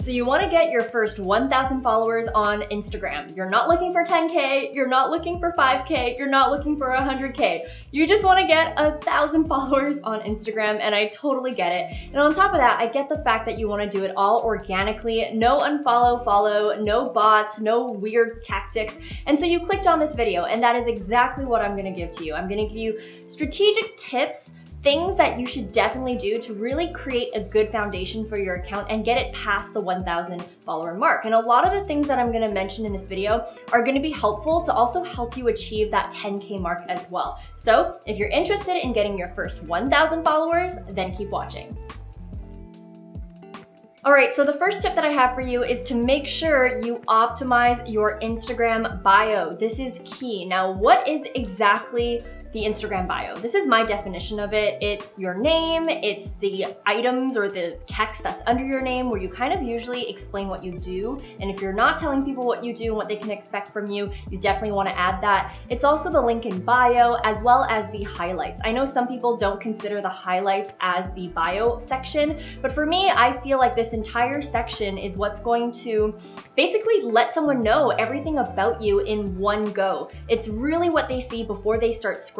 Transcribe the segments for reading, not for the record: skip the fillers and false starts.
So you want to get your first 1,000 followers on Instagram. You're not looking for 10K, you're not looking for 5K, you're not looking for 100K. You just want to get 1,000 followers on Instagram, and I totally get it. And on top of that, I get the fact that you want to do it all organically, no unfollow, follow, no bots, no weird tactics. And so you clicked on this video, and that is exactly what I'm going to give to you. I'm going to give you strategic tips, things that you should definitely do to really create a good foundation for your account and get it past the 1,000 follower mark. And a lot of the things that I'm gonna mention in this video are gonna be helpful to also help you achieve that 10K mark as well. So if you're interested in getting your first 1,000 followers, then keep watching. All right, so the first tip that I have for you is to make sure you optimize your Instagram bio. This is key. Now, what is exactly the Instagram bio? This is my definition of it. It's your name, it's the items or the text that's under your name where you kind of usually explain what you do. And if you're not telling people what you do and what they can expect from you, you definitely want to add that. It's also the link in bio as well as the highlights. I know some people don't consider the highlights as the bio section, but for me, I feel like this entire section is what's going to basically let someone know everything about you in one go. It's really what they see before they start scrolling.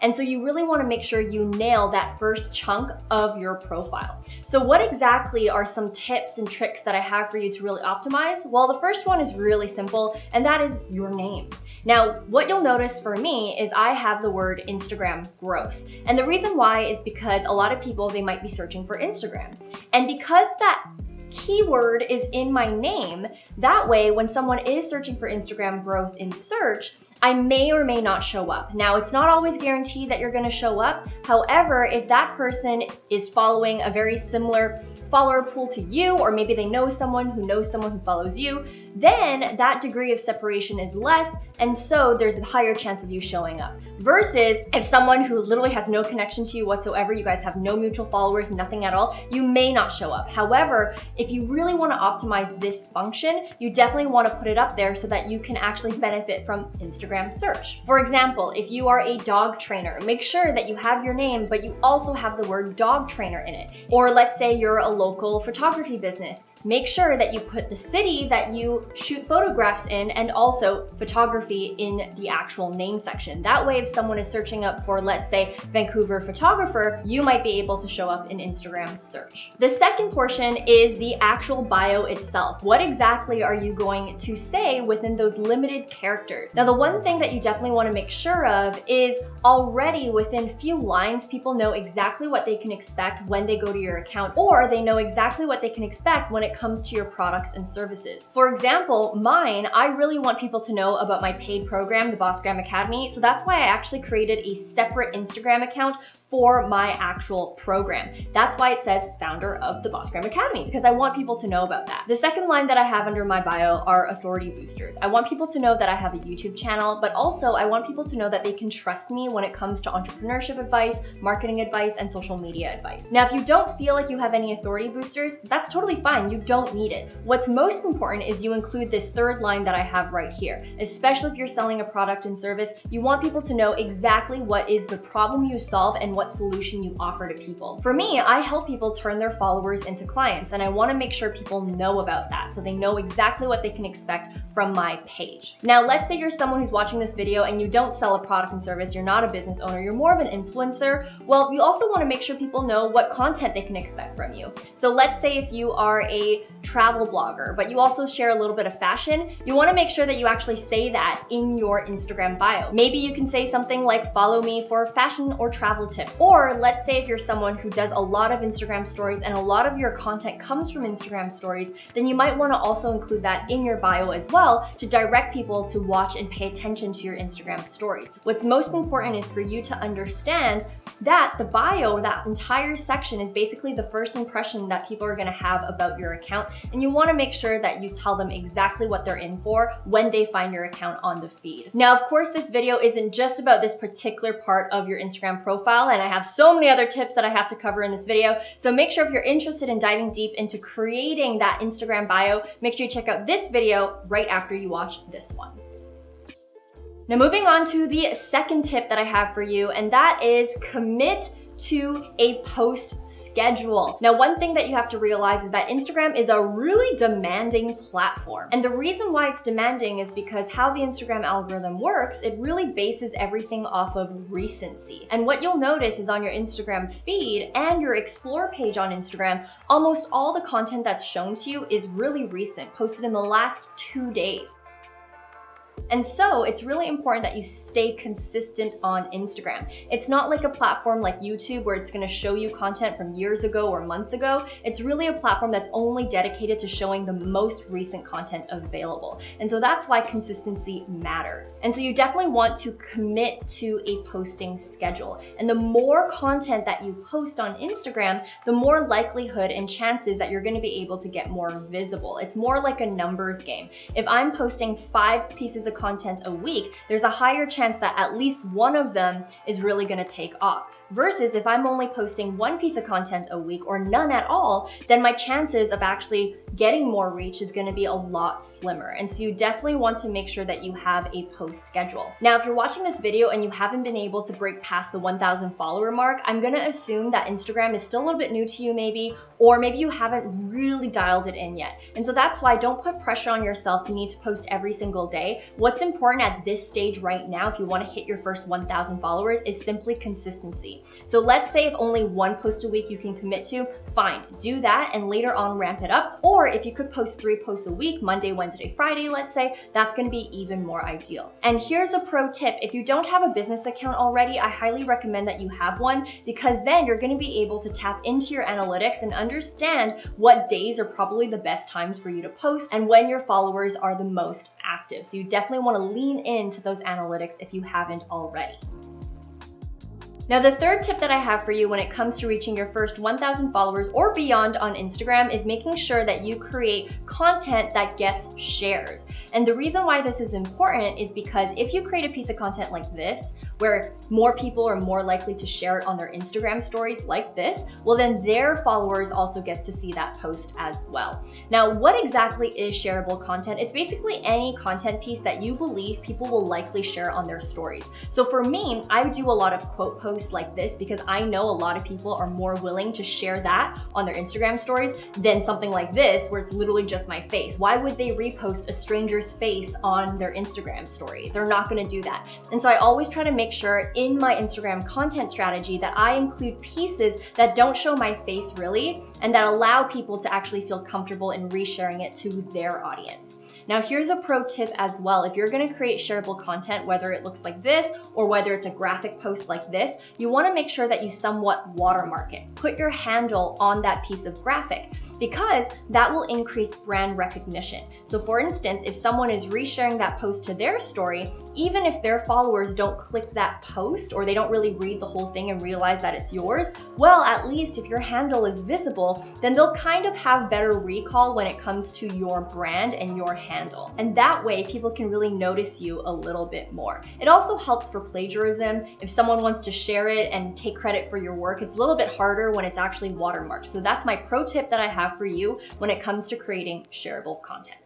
And so you really want to make sure you nail that first chunk of your profile. So what exactly are some tips and tricks that I have for you to really optimize? Well, the first one is really simple, and that is your name. Now, what you'll notice for me is I have the word Instagram growth. And the reason why is because a lot of people, they might be searching for Instagram. And because that keyword is in my name, that way when someone is searching for Instagram growth in search, I may or may not show up. Now, it's not always guaranteed that you're gonna show up. However, if that person is following a very similar follower pool to you, or maybe they know someone who follows you, then that degree of separation is less, and so there's a higher chance of you showing up. Versus if someone who literally has no connection to you whatsoever, you guys have no mutual followers, nothing at all, you may not show up. However, if you really want to optimize this function, you definitely want to put it up there so that you can actually benefit from Instagram search. For example, if you are a dog trainer, make sure that you have your name, but you also have the word dog trainer in it. Or let's say you're a local photography business. Make sure that you put the city that you shoot photographs in and also photography in the actual name section. That way, if someone is searching up for, let's say, Vancouver photographer, you might be able to show up in Instagram search. The second portion is the actual bio itself. What exactly are you going to say within those limited characters? Now, the one thing that you definitely want to make sure of is already within few lines, people know exactly what they can expect when they go to your account, or they know exactly what they can expect when it comes to your products and services. For example, mine, I really want people to know about my paid program, the Bossgram Academy. So that's why I actually created a separate Instagram account for my actual program. That's why it says founder of the Bossgram Academy, because I want people to know about that. The second line that I have under my bio are authority boosters. I want people to know that I have a YouTube channel, but also I want people to know that they can trust me when it comes to entrepreneurship advice, marketing advice, and social media advice. Now, if you don't feel like you have any authority boosters, that's totally fine. You don't need it. What's most important is you include this third line that I have right here. Especially if you're selling a product and service, you want people to know exactly what is the problem you solve and what solution you offer to people. For me, I help people turn their followers into clients, and I want to make sure people know about that so they know exactly what they can expect from my page. Now, let's say you're someone who's watching this video and you don't sell a product and service, you're not a business owner, you're more of an influencer. Well, you also want to make sure people know what content they can expect from you. So let's say if you are a travel blogger, but you also share a little bit of fashion, you want to make sure that you actually say that in your Instagram bio. Maybe you can say something like, follow me for fashion or travel tips. Or let's say if you're someone who does a lot of Instagram stories and a lot of your content comes from Instagram stories, then you might want to also include that in your bio as well to direct people to watch and pay attention to your Instagram stories. What's most important is for you to understand that the bio, that entire section, is basically the first impression that people are going to have about your account, and you want to make sure that you tell them exactly what they're in for when they find your account on the feed. Now, of course, this video isn't just about this particular part of your Instagram profile, and I have so many other tips that I have to cover in this video, so make sure if you're interested in diving deep into creating that Instagram bio, make sure you check out this video right after you watch this one. Now, moving on to the second tip that I have for you, and that is commit to a post schedule. Now, one thing that you have to realize is that Instagram is a really demanding platform. And the reason why it's demanding is because how the Instagram algorithm works, it really bases everything off of recency. And what you'll notice is on your Instagram feed and your explore page on Instagram, almost all the content that's shown to you is really recent, posted in the last 2 days. And so it's really important that you stay consistent on Instagram. It's not like a platform like YouTube where it's gonna show you content from years ago or months ago. It's really a platform that's only dedicated to showing the most recent content available. And so that's why consistency matters. And so you definitely want to commit to a posting schedule. And the more content that you post on Instagram, the more likelihood and chances that you're gonna be able to get more visible. It's more like a numbers game. If I'm posting 5 pieces of content a week, there's a higher chance that at least one of them is really gonna take off. Versus if I'm only posting 1 piece of content a week or none at all, then my chances of actually getting more reach is gonna be a lot slimmer. And so you definitely want to make sure that you have a post schedule. Now, if you're watching this video and you haven't been able to break past the 1,000 follower mark, I'm gonna assume that Instagram is still a little bit new to you maybe, or maybe you haven't really dialed it in yet. And so that's why don't put pressure on yourself to need to post every single day. What's important at this stage right now, if you wanna hit your first 1,000 followers, is simply consistency. So let's say if only 1 post a week you can commit to, fine, do that and later on ramp it up. Or if you could post 3 posts a week, Monday, Wednesday, Friday, let's say, that's gonna be even more ideal. And here's a pro tip. If you don't have a business account already, I highly recommend that you have one, because then you're gonna be able to tap into your analytics and understand what days are probably the best times for you to post and when your followers are the most active. So you definitely wanna lean into those analytics if you haven't already. Now, the third tip that I have for you when it comes to reaching your first 1,000 followers or beyond on Instagram is making sure that you create content that gets shares. And the reason why this is important is because if you create a piece of content like this, where more people are more likely to share it on their Instagram stories like this, well then their followers also get to see that post as well. Now, what exactly is shareable content? It's basically any content piece that you believe people will likely share on their stories. So for me, I do a lot of quote posts like this because I know a lot of people are more willing to share that on their Instagram stories than something like this where it's literally just my face. Why would they repost a stranger's face on their Instagram story? They're not gonna do that. And so I always try to make sure in my Instagram content strategy that I include pieces that don't show my face really and that allow people to actually feel comfortable in resharing it to their audience. Now, here's a pro tip as well. If you're gonna create shareable content, whether it looks like this or whether it's a graphic post like this, you wanna make sure that you somewhat watermark it. Put your handle on that piece of graphic, because that will increase brand recognition. So for instance, if someone is resharing that post to their story, even if their followers don't click that post or they don't really read the whole thing and realize that it's yours, well, at least if your handle is visible, then they'll kind of have better recall when it comes to your brand and your handle. And that way, people can really notice you a little bit more. It also helps for plagiarism. If someone wants to share it and take credit for your work, it's a little bit harder when it's actually watermarked. So that's my pro tip that I have for you when it comes to creating shareable content.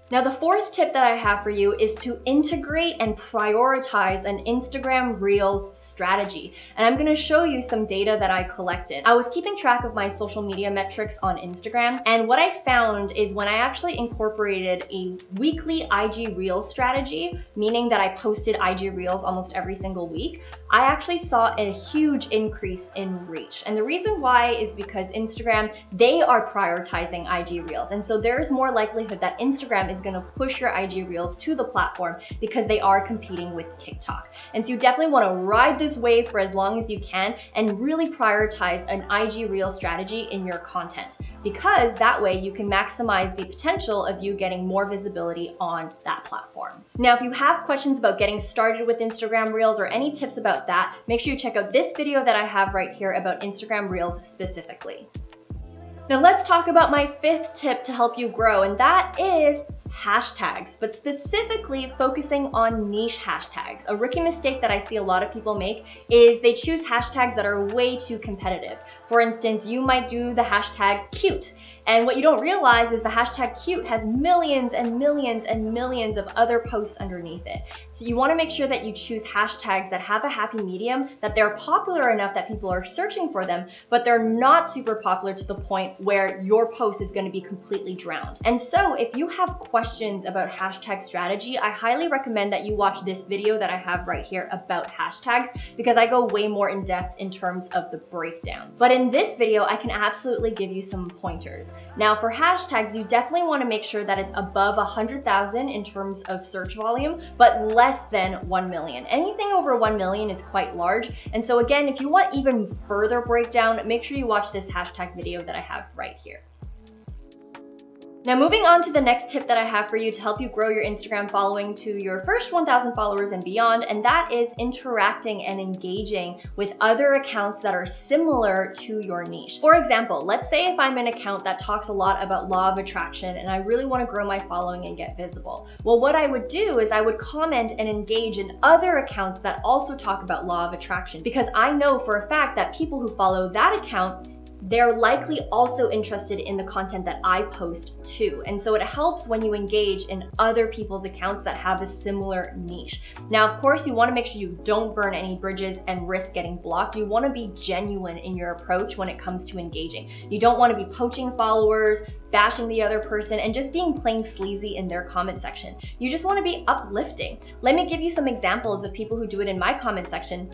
Now, the fourth tip that I have for you is to integrate and prioritize an Instagram Reels strategy. And I'm gonna show you some data that I collected. I was keeping track of my social media metrics on Instagram, and what I found is when I actually incorporated a weekly IG Reels strategy, meaning that I posted IG Reels almost every single week, I actually saw a huge increase in reach. And the reason why is because Instagram, they are prioritizing IG Reels. And so there's more likelihood that Instagram is gonna push your IG Reels to the platform because they are competing with TikTok. And so you definitely wanna ride this wave for as long as you can and really prioritize an IG Reel strategy in your content, because that way you can maximize the potential of you getting more visibility on that platform. Now, if you have questions about getting started with Instagram Reels or any tips about that, make sure you check out this video that I have right here about Instagram Reels specifically. Now let's talk about my fifth tip to help you grow, and that is hashtags, but specifically focusing on niche hashtags. A rookie mistake that I see a lot of people make is they choose hashtags that are way too competitive. For instance, you might do the hashtag cute, And what you don't realize is the hashtag cute has millions and millions and millions of other posts underneath it. So you want to make sure that you choose hashtags that have a happy medium, that they're popular enough that people are searching for them, but they're not super popular to the point where your post is going to be completely drowned. And so if you have questions about hashtag strategy, I highly recommend that you watch this video that I have right here about hashtags, because I go way more in depth in terms of the breakdown. But in this video, I can absolutely give you some pointers. Now for hashtags, you definitely want to make sure that it's above 100,000 in terms of search volume, but less than 1 million. Anything over 1 million is quite large. And so again, if you want even further breakdown, make sure you watch this hashtag video that I have right here. Now moving on to the next tip that I have for you to help you grow your Instagram following to your first 1,000 followers and beyond, and that is interacting and engaging with other accounts that are similar to your niche. For example, let's say if I'm an account that talks a lot about law of attraction and I really want to grow my following and get visible. Well, what I would do is I would comment and engage in other accounts that also talk about law of attraction, because I know for a fact that people who follow that account, they're likely also interested in the content that I post too. And so it helps when you engage in other people's accounts that have a similar niche. Now, of course, you want to make sure you don't burn any bridges and risk getting blocked. You want to be genuine in your approach when it comes to engaging. You don't want to be poaching followers, bashing the other person, and just being plain sleazy in their comment section. You just want to be uplifting. Let me give you some examples of people who do it in my comment section.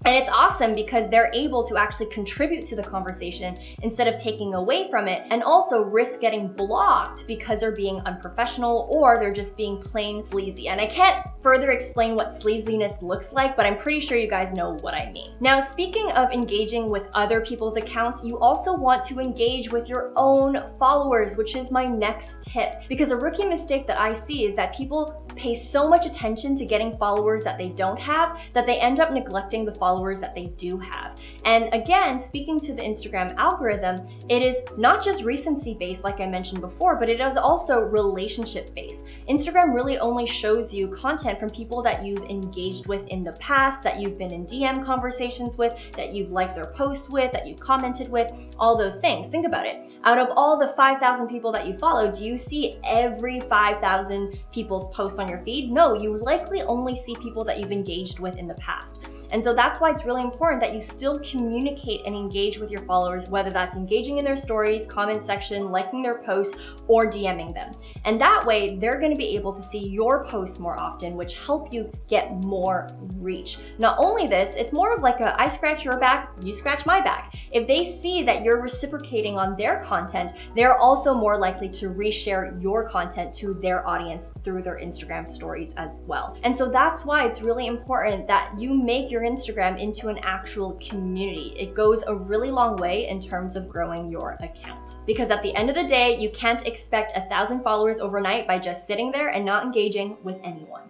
And it's awesome because they're able to actually contribute to the conversation instead of taking away from it, and also risk getting blocked because they're being unprofessional or they're just being plain sleazy. And I can't further explain what sleaziness looks like, but I'm pretty sure you guys know what I mean. Now, speaking of engaging with other people's accounts, you also want to engage with your own followers, which is my next tip. Because a rookie mistake that I see is that people pay so much attention to getting followers that they don't have that they end up neglecting the followers that they do have. And again, speaking to the Instagram algorithm, it is not just recency based like I mentioned before, but it is also relationship based. Instagram really only shows you content from people that you've engaged with in the past, that you've been in DM conversations with, that you've liked their posts with, that you've commented with, all those things. Think about it. Out of all the 5,000 people that you follow, do you see every 5,000 people's posts on your feed? No, you likely only see people that you've engaged with in the past. And so that's why it's really important that you still communicate and engage with your followers, whether that's engaging in their stories, comment section, liking their posts, or DMing them. And that way, they're gonna be able to see your posts more often, which help you get more reach. Not only this, it's more of like a I scratch your back, you scratch my back. If they see that you're reciprocating on their content, they're also more likely to reshare your content to their audience through their Instagram stories as well. And so that's why it's really important that you make your Instagram into an actual community. It goes a really long way in terms of growing your account. Because at the end of the day, you can't expect 1,000 followers overnight by just sitting there and not engaging with anyone.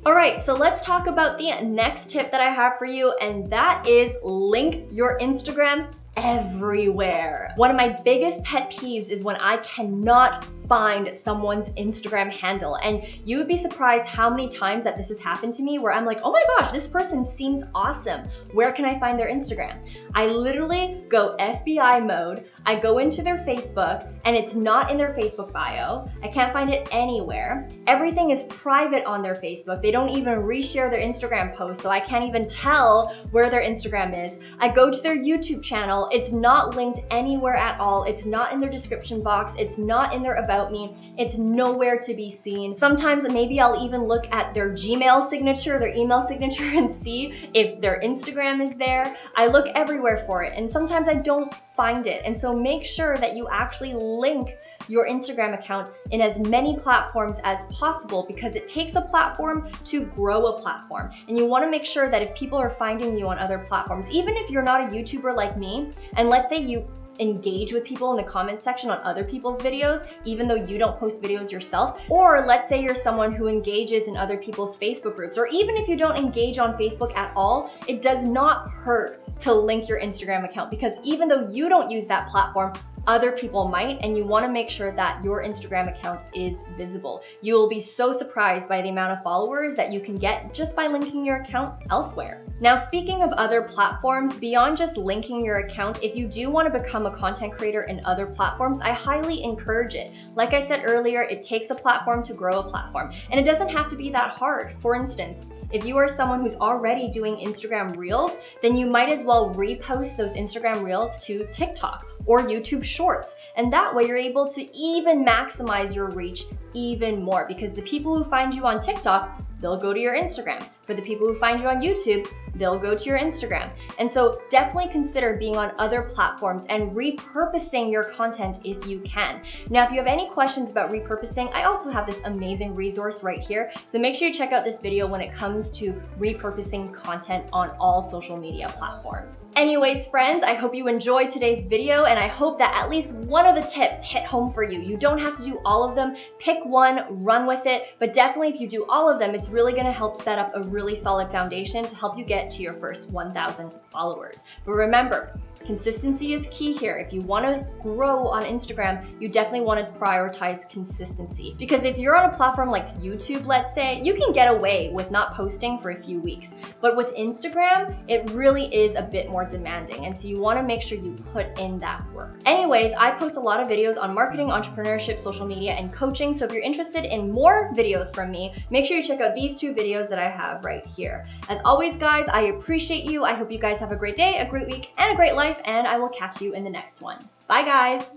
All right, so let's talk about the next tip that I have for you, and that is link your Instagram everywhere. One of my biggest pet peeves is when I cannot find someone's Instagram handle. And you would be surprised how many times that this has happened to me where I'm like, oh my gosh, this person seems awesome. Where can I find their Instagram? I literally go FBI mode. I go into their Facebook and it's not in their Facebook bio. I can't find it anywhere. Everything is private on their Facebook. They don't even reshare their Instagram posts, so I can't even tell where their Instagram is. I go to their YouTube channel. It's not linked anywhere at all. It's not in their description box. It's not in their about me. It's nowhere to be seen. Sometimes maybe I'll even look at their Gmail signature, their email signature, and see if their Instagram is there. I look everywhere for it, and sometimes I don't find it. And so make sure that you actually link your Instagram account in as many platforms as possible, because it takes a platform to grow a platform. And you want to make sure that if people are finding you on other platforms, even if you're not a YouTuber like me, and let's say you engage with people in the comment section on other people's videos, even though you don't post videos yourself, or let's say you're someone who engages in other people's Facebook groups, or even if you don't engage on Facebook at all, it does not hurt to link your Instagram account, because even though you don't use that platform, other people might, and you wanna make sure that your Instagram account is visible. You will be so surprised by the amount of followers that you can get just by linking your account elsewhere. Now, speaking of other platforms, beyond just linking your account, if you do wanna become a content creator in other platforms, I highly encourage it. Like I said earlier, it takes a platform to grow a platform, and it doesn't have to be that hard. For instance, if you are someone who's already doing Instagram Reels, then you might as well repost those Instagram Reels to TikTok or YouTube Shorts. And that way you're able to even maximize your reach even more, because the people who find you on TikTok, they'll go to your Instagram. For the people who find you on YouTube, they'll go to your Instagram. And so definitely consider being on other platforms and repurposing your content if you can. Now, if you have any questions about repurposing, I also have this amazing resource right here. So make sure you check out this video when it comes to repurposing content on all social media platforms. Anyways, friends, I hope you enjoyed today's video, and I hope that at least one of the tips hit home for you. You don't have to do all of them. Pick one, run with it, but definitely if you do all of them, it's really gonna help set up a really solid foundation to help you get to your first 1,000 followers. But remember, consistency is key here. If you want to grow on Instagram, you definitely want to prioritize consistency. Because if you're on a platform like YouTube, let's say, you can get away with not posting for a few weeks. But with Instagram, it really is a bit more demanding. And so you want to make sure you put in that work. Anyways, I post a lot of videos on marketing, entrepreneurship, social media, and coaching. So if you're interested in more videos from me, make sure you check out these 2 videos that I have right here. As always, guys, I appreciate you. I hope you guys have a great day, a great week, and a great life, and I will catch you in the next one. Bye, guys.